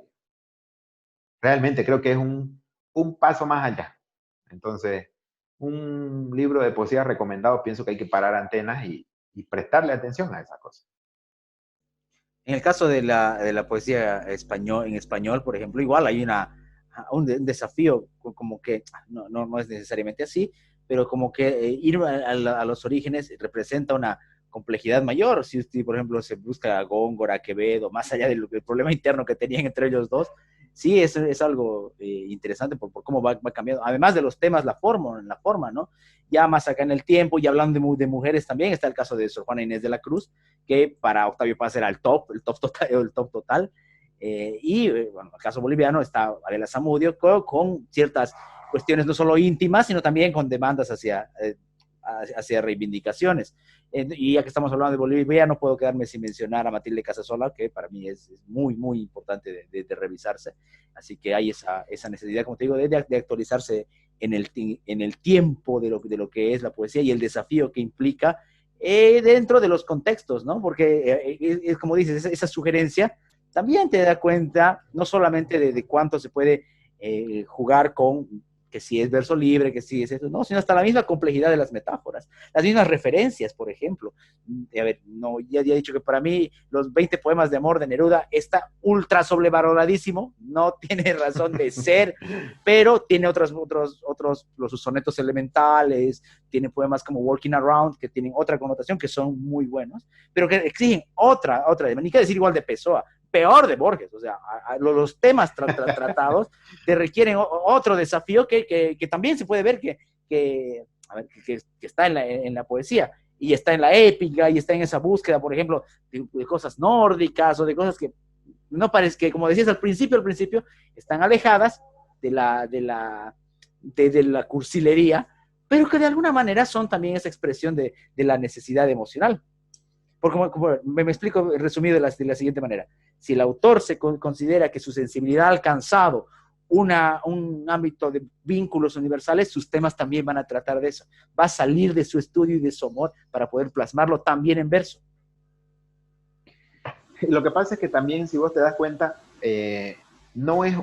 S2: Realmente creo que es un paso más allá. Entonces, un libro de poesía recomendado, pienso que hay que parar antenas y prestarle atención a esa cosa.
S1: En el caso de la poesía español, en español, por ejemplo, igual hay un desafío, como que no es necesariamente así, pero como que ir a los orígenes representa una complejidad mayor. Si usted, por ejemplo, se busca a Góngora, Quevedo, más allá del problema interno que tenían entre ellos dos, sí es algo interesante por cómo va cambiando. Además de los temas, la forma, ¿no? Ya más acá en el tiempo, y hablando de mujeres también, está el caso de Sor Juana Inés de la Cruz, que para Octavio Paz era el top total. Bueno, en el caso boliviano está Varela Zamudio con ciertas cuestiones no solo íntimas, sino también con demandas hacia reivindicaciones. Y ya que estamos hablando de Bolivia, no puedo quedarme sin mencionar a Matilde Casasola, que para mí es muy importante de revisarse. Así que hay esa necesidad, como te digo, de actualizarse en el tiempo de lo que es la poesía y el desafío que implica dentro de los contextos, ¿no? Porque, como dices, esa sugerencia también te da cuenta no solamente de cuánto se puede jugar con que si es verso libre, que si es eso, no, sino hasta la misma complejidad de las metáforas, las mismas referencias, por ejemplo. A ver, no, ya he dicho que para mí los 20 poemas de amor de Neruda está ultra sobrevaloradísimo, no tiene razón de ser, pero tiene los sonetos elementales, tiene poemas como Walking Around, que tienen otra connotación, que son muy buenos, pero que exigen ni que decir igual de Pessoa, peor de Borges, o sea, los temas tratados te requieren otro desafío que también se puede ver que está en la poesía, y está en la épica, y está en esa búsqueda, por ejemplo, de cosas nórdicas o de cosas que no parece que, como decías al principio, están alejadas de la cursilería, pero que de alguna manera son también esa expresión de la necesidad emocional. Porque como me explico resumido de la siguiente manera. Si el autor considera que su sensibilidad ha alcanzado un ámbito de vínculos universales, sus temas también van a tratar de eso. Va a salir de su estudio y de su amor para poder plasmarlo también en verso.
S2: Lo que pasa es que también, si vos te das cuenta, no es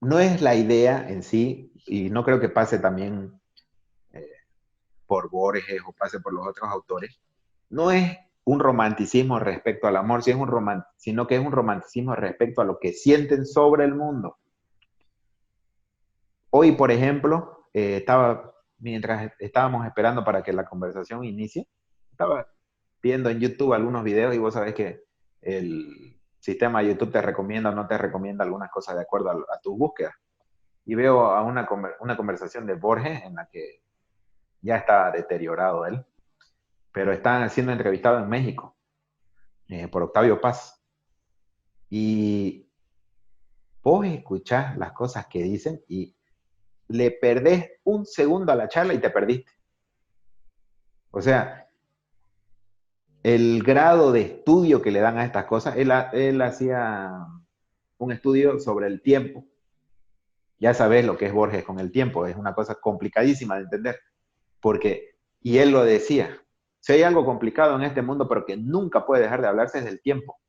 S2: no es la idea en sí, y no creo que pase también eh, por Borges o pase por los otros autores, no es un romanticismo respecto al amor, sino que es un romanticismo respecto a lo que sienten sobre el mundo. Hoy, por ejemplo, mientras estábamos esperando para que la conversación inicie, estaba viendo en YouTube algunos videos y vos sabés que el sistema de YouTube te recomienda o no te recomienda algunas cosas de acuerdo a tu búsqueda. Y veo a una conversación de Borges en la que ya está deteriorado él, pero está siendo entrevistado en México por Octavio Paz. Y vos escuchás las cosas que dicen y le perdés un segundo a la charla y te perdiste. O sea, el grado de estudio que le dan a estas cosas, él hacía un estudio sobre el tiempo. Ya sabes lo que es Borges con el tiempo, es una cosa complicadísima de entender, y él lo decía, si hay algo complicado en este mundo, pero que nunca puede dejar de hablarse, es del tiempo.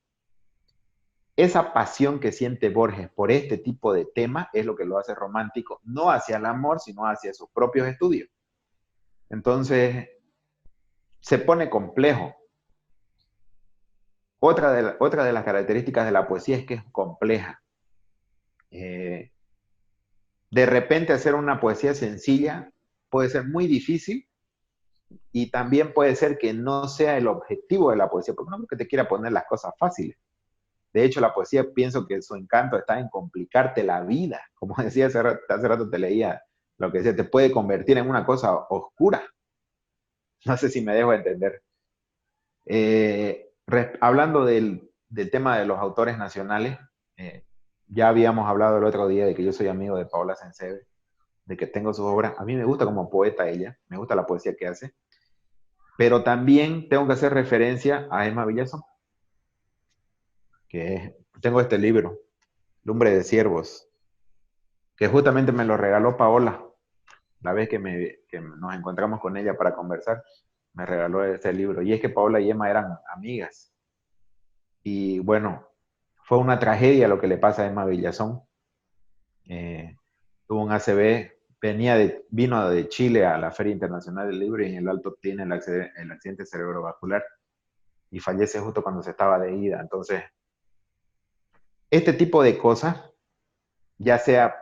S2: Esa pasión que siente Borges por este tipo de temas es lo que lo hace romántico, no hacia el amor, sino hacia sus propios estudios. Entonces, se pone complejo. Otra de las características de la poesía es que es compleja. Eh, de repente hacer una poesía sencilla puede ser muy difícil, Y también puede ser que no sea el objetivo de la poesía, porque no creo que te quiera poner las cosas fáciles. De hecho, la poesía pienso que su encanto está en complicarte la vida. Como decía hace rato te leía lo que decía, te puede convertir en una cosa oscura. No sé si me dejo entender. Hablando del tema de los autores nacionales, ya habíamos hablado el otro día de que yo soy amigo de Paola Sencebe, de que tengo sus obras. A mí me gusta como poeta ella, me gusta la poesía que hace, pero también tengo que hacer referencia a Emma Villazón, tengo este libro, Lumbre de Ciervos, que justamente me lo regaló Paola, la vez que nos encontramos con ella para conversar, me regaló este libro. Y es que Paola y Emma eran amigas. Y bueno, fue una tragedia lo que le pasa a Emma Villazón. Tuvo un ACV, vino de Chile a la Feria Internacional del Libro y en el Alto tiene el accidente cerebrovascular y fallece justo cuando se estaba de ida. Entonces, este tipo de cosas, ya sea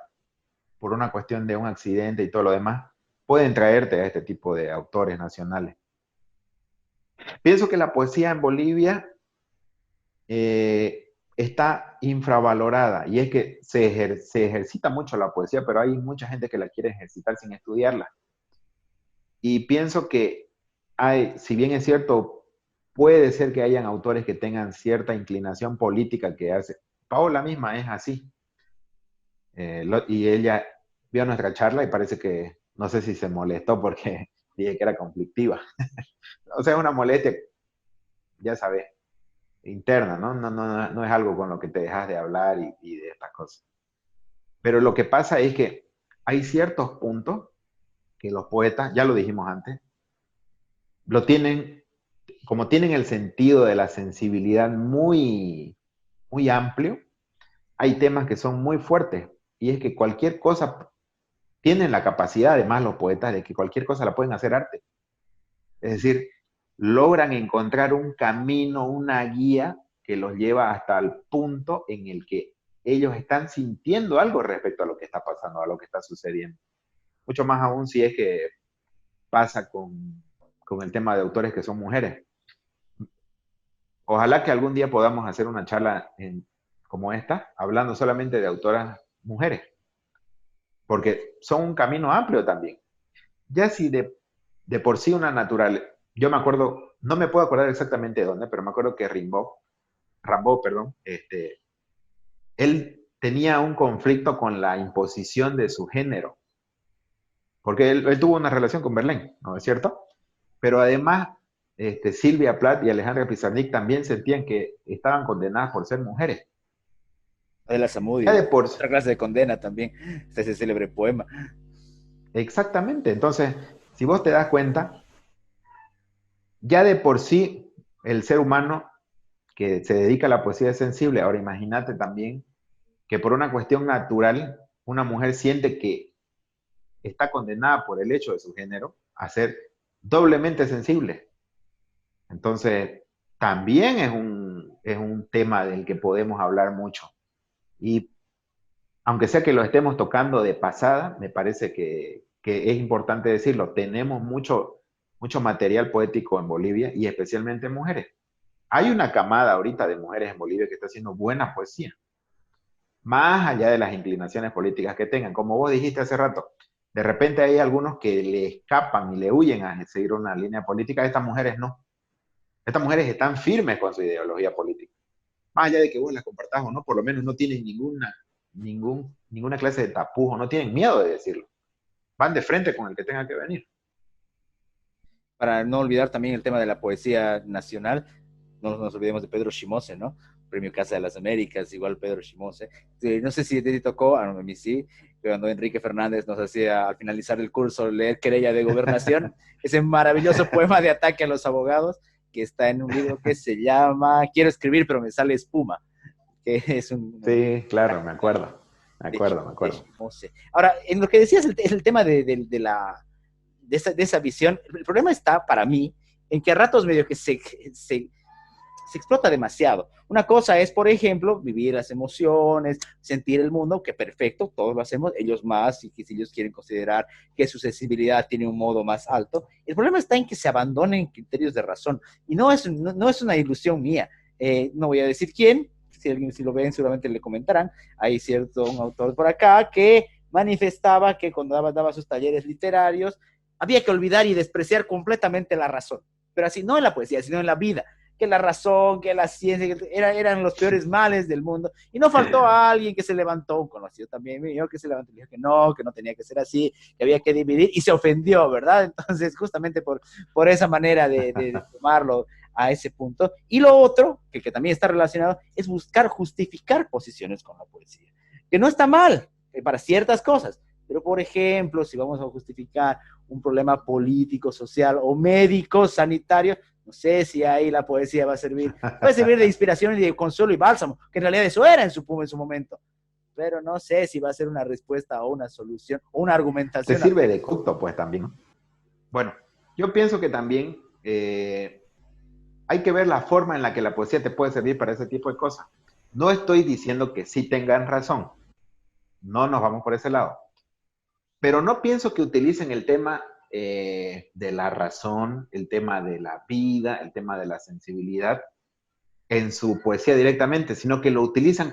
S2: por una cuestión de un accidente y todo lo demás, pueden traerte a este tipo de autores nacionales. Pienso que la poesía en Bolivia está infravalorada y es que se ejercita mucho la poesía, pero hay mucha gente que la quiere ejercitar sin estudiarla. Y pienso que si bien es cierto, puede ser que hayan autores que tengan cierta inclinación política que hace. Paola misma es así. Y ella vio nuestra charla y parece que, no sé si se molestó porque dije que era conflictiva. O sea, una molestia, ya sabes, interna, ¿no? No es algo con lo que te dejas de hablar y de estas cosas. Pero lo que pasa es que hay ciertos puntos que los poetas, ya lo dijimos antes, lo tienen, como tienen el sentido de la sensibilidad muy amplio, hay temas que son muy fuertes. Y es que cualquier cosa, tienen la capacidad, además los poetas, de que cualquier cosa la pueden hacer arte. Es decir, logran encontrar un camino, una guía que los lleva hasta el punto en el que ellos están sintiendo algo respecto a lo que está pasando, a lo que está sucediendo. Mucho más aún si es que pasa con el tema de autores que son mujeres. Ojalá que algún día podamos hacer una charla como esta, hablando solamente de autoras mujeres, porque son un camino amplio también. Ya si de por sí una natural, yo me acuerdo, no me puedo acordar exactamente de dónde, pero me acuerdo que Rambo, perdón, él tenía un conflicto con la imposición de su género, porque él tuvo una relación con Verlaine, ¿no es cierto? Pero además, Silvia Plath y Alejandra Pizarnik también sentían que estaban condenadas por ser mujeres.
S1: Adela
S2: Ya de
S1: Zamudio,
S2: por
S1: otra clase de condena también, está ese célebre poema.
S2: Exactamente. Entonces, si vos te das cuenta, ya de por sí el ser humano que se dedica a la poesía es sensible. Ahora imagínate también que por una cuestión natural, una mujer siente que está condenada por el hecho de su género a ser doblemente sensible. Entonces, también es un tema del que podemos hablar mucho. Y aunque sea que lo estemos tocando de pasada, me parece que es importante decirlo, tenemos mucho material poético en Bolivia y especialmente en mujeres. Hay una camada ahorita de mujeres en Bolivia que está haciendo buena poesía, más allá de las inclinaciones políticas que tengan. Como vos dijiste hace rato, de repente hay algunos que le escapan y le huyen a seguir una línea política, estas mujeres no. Estas mujeres están firmes con su ideología política. Más allá de que vos las compartás o no, por lo menos no tienen ninguna clase de tapujo, no tienen miedo de decirlo. Van de frente con el que tenga que venir.
S1: Para no olvidar también el tema de la poesía nacional, no nos olvidemos de Pedro Shimose, ¿no? Premio Casa de las Américas, igual Pedro Shimose. No sé si te tocó, a mí sí, cuando Enrique Fernández nos hacía al finalizar el curso leer Querella de Gobernación, ese maravilloso poema de ataque a los abogados que está en un libro que se llama Quiero escribir, pero me sale espuma, que es
S2: Sí, claro, me acuerdo. Me acuerdo, me
S1: de
S2: acuerdo.
S1: Shimose. Ahora, en lo que decías, el tema de esa visión, el problema está para mí en que a ratos medio que se explota demasiado. Una cosa es, por ejemplo, vivir las emociones, sentir el mundo, que perfecto, todos lo hacemos, ellos más, y que si ellos quieren considerar que su sensibilidad tiene un modo más alto. El problema está en que se abandonen criterios de razón, y no es una ilusión mía. No voy a decir quién, si alguien si lo ven seguramente le comentarán. Hay cierto un autor por acá que manifestaba que cuando daba sus talleres literarios había que olvidar y despreciar completamente la razón, pero así no en la poesía, sino en la vida, que la razón, que la ciencia, eran los peores males del mundo, y no faltó a alguien que se levantó, un conocido también mío, que se levantó y dijo que no tenía que ser así, que había que dividir, y se ofendió, ¿verdad? Entonces, justamente por esa manera de tomarlo a ese punto. Y lo otro, que también está relacionado, es buscar justificar posiciones con la poesía, que no está mal para ciertas cosas, pero por ejemplo, si vamos a justificar un problema político, social o médico, sanitario, no sé si ahí la poesía va a servir. Puede servir de inspiración y de consuelo y bálsamo, que en realidad eso era en su momento, pero no sé si va a ser una respuesta o una solución o una
S2: Te
S1: argumentación.
S2: sirve de culto, pues también. Bueno, yo pienso que también hay que ver la forma en la que la poesía te puede servir para ese tipo de cosas. No estoy diciendo que sí tengan razón, no nos vamos por ese lado, pero no pienso que utilicen el tema de la razón, el tema de la vida, el tema de la sensibilidad en su poesía directamente, sino que lo utilizan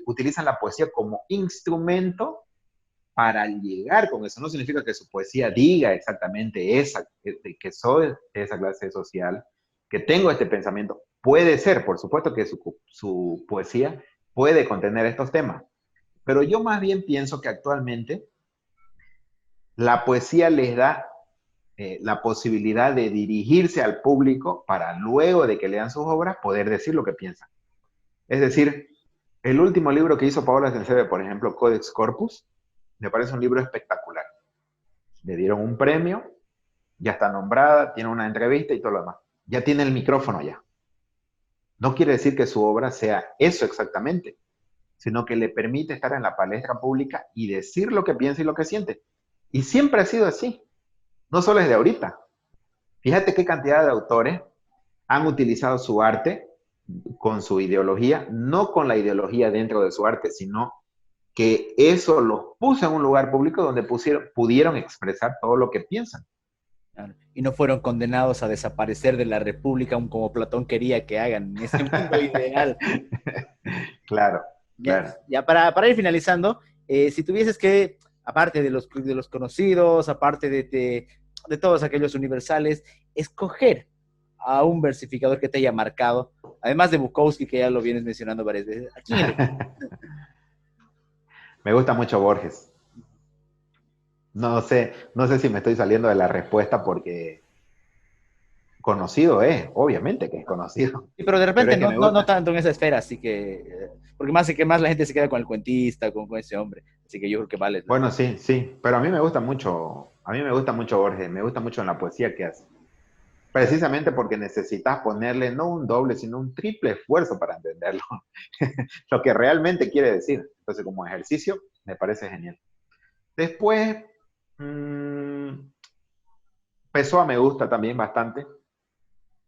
S2: utilizan la poesía como instrumento para llegar con eso. No significa que su poesía diga exactamente que soy de esa clase social, que tengo este pensamiento. Puede ser, por supuesto que su poesía puede contener estos temas, pero yo más bien pienso que actualmente la poesía les da la posibilidad de dirigirse al público para luego de que lean sus obras poder decir lo que piensan. Es decir, el último libro que hizo Paola Sencebe, por ejemplo, Codex Corpus, me parece un libro espectacular. Le dieron un premio, ya está nombrada, tiene una entrevista y todo lo demás. Ya tiene el micrófono ya. No quiere decir que su obra sea eso exactamente, sino que le permite estar en la palestra pública y decir lo que piensa y lo que siente. Y siempre ha sido así, no solo es de ahorita. Fíjate qué cantidad de autores han utilizado su arte con su ideología, no con la ideología dentro de su arte, sino que eso los puso en un lugar público donde pudieron expresar todo lo que piensan.
S1: Y no fueron condenados a desaparecer de la República como Platón quería que hagan en ese mundo ideal.
S2: Claro,
S1: Ya,
S2: claro.
S1: ya para ir finalizando, si tuvieses que, aparte de los conocidos, aparte de todos aquellos universales, escoger a un versificador que te haya marcado, además de Bukowski, que ya lo vienes mencionando varias veces, ¿a quién elegís?
S2: Me gusta mucho Borges. No sé si me estoy saliendo de la respuesta porque conocido es, obviamente que es conocido,
S1: Sí, pero de
S2: pero
S1: repente
S2: es que me
S1: no
S2: gusta.
S1: tanto en esa esfera, así que, porque más que más la gente se queda con el cuentista, con ese hombre, así que yo creo que vale.
S2: Bueno, sí, sí, pero a mí me gusta mucho Borges, me gusta mucho en la poesía que hace. Precisamente porque necesitas ponerle no un doble, sino un triple esfuerzo para entenderlo, lo que realmente quiere decir. Entonces, como ejercicio, me parece genial. Después, mmm, Pessoa me gusta también bastante.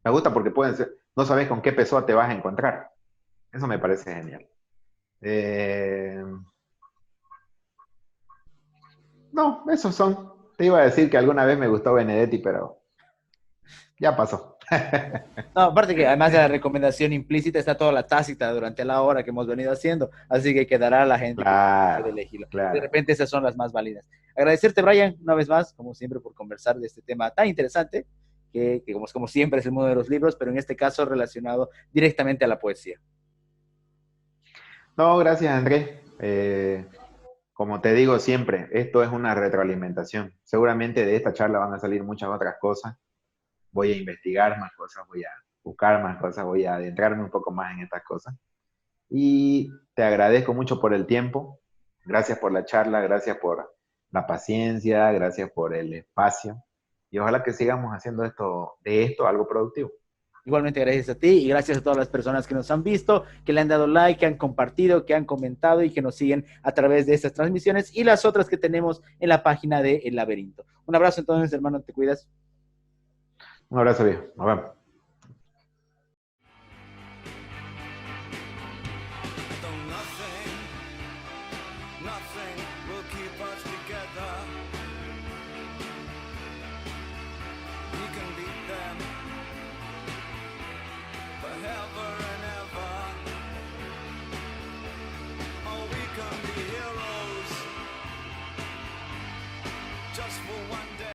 S2: Me gusta porque pueden ser, no sabes con qué Pessoa te vas a encontrar. Eso me parece genial. Eh, no, esos son. Te iba a decir que alguna vez me gustó Benedetti, pero ya pasó.
S1: No, aparte que además de la recomendación implícita está toda la tácita durante la hora que hemos venido haciendo, así que quedará la gente que puede
S2: Claro,
S1: elegirlo. De
S2: claro.
S1: repente esas son las más válidas. Agradecerte, Brian, una vez más, como siempre, por conversar de este tema tan interesante, que como siempre es el mundo de los libros, pero en este caso relacionado directamente a la poesía.
S2: No, gracias, Andrés. Como te digo siempre, esto es una retroalimentación. Seguramente de esta charla van a salir muchas otras cosas. Voy a investigar más cosas, voy a buscar más cosas, voy a adentrarme un poco más en estas cosas. Y te agradezco mucho por el tiempo. Gracias por la charla, gracias por la paciencia, gracias por el espacio. Y ojalá que sigamos haciendo de esto algo productivo.
S1: Igualmente gracias a ti y gracias a todas las personas que nos han visto, que le han dado like, que han compartido, que han comentado y que nos siguen a través de estas transmisiones y las otras que tenemos en la página de El Laberinto. Un abrazo entonces, hermano, te cuidas.
S2: Un abrazo, viejo. Nos vemos.